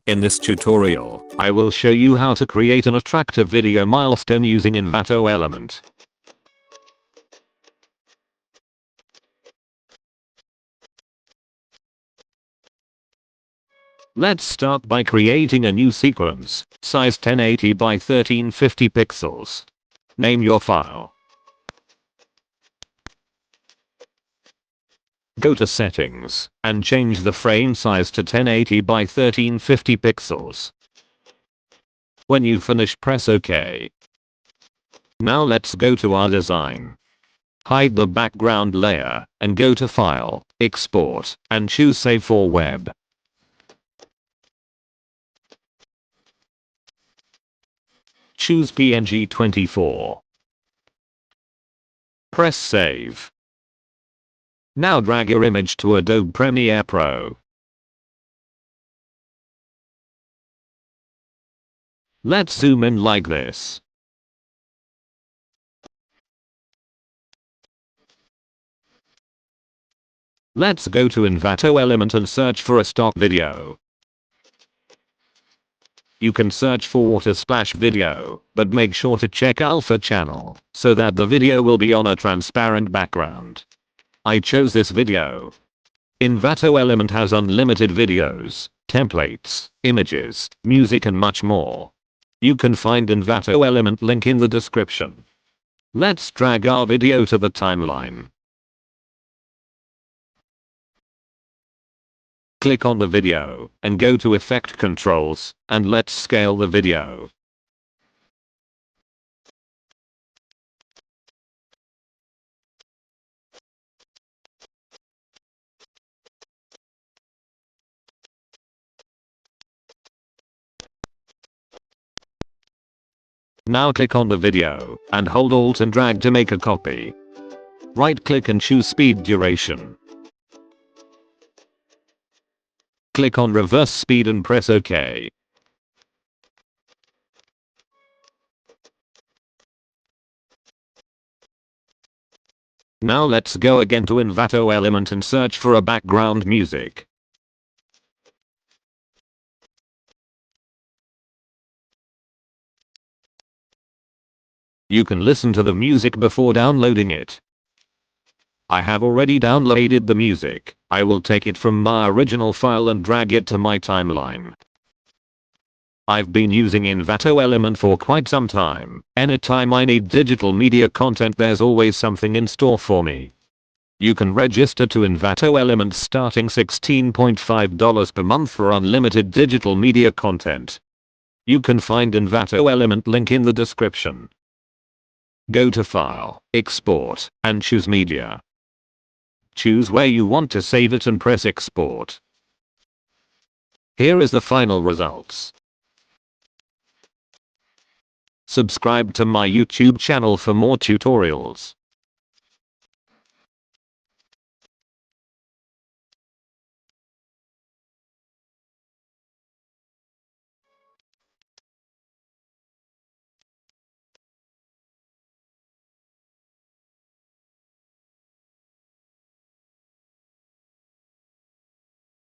In this tutorial, I will show you how to create an attractive video milestone using envato element. Let's start by creating a new sequence, size 1080 by 1350 pixels. Name your file. Go to settings and change the frame size to 1080 by 1350 pixels. When you finish, press OK. Now let's go to our design. Hide the background layer and go to File, Export, and choose Save for Web. Choose PNG 24. Press Save. Now drag your image to Adobe Premiere Pro. Let's zoom in like this. Let's go to envato element and search for a stock video. You can search for water splash video, but make sure to check alpha channel so that the video will be on a transparent background. I chose this video. Envato element has unlimited videos, templates, images, music and much more. You can find envato element link in the description. Let's drag our video to the timeline. Click on the video and go to Effect Controls and let's scale the video. Now click on the video and hold Alt and drag to make a copy. Right click and choose Speed Duration. Click on Reverse Speed and press OK. Now let's go again to envato element and search for a background music. You can listen to the music before downloading it. I have already downloaded the music. I will take it from my original file and drag it to my timeline. I've been using envato element for quite some time. Anytime I need digital media content, there's always something in store for me. You can register to envato element starting $16.5 per month for unlimited digital media content. You can find envato element link in the description. Go to File, Export, and choose Media. Choose where you want to save it and press Export. Here is the final results. Subscribe to my YouTube channel for more tutorials.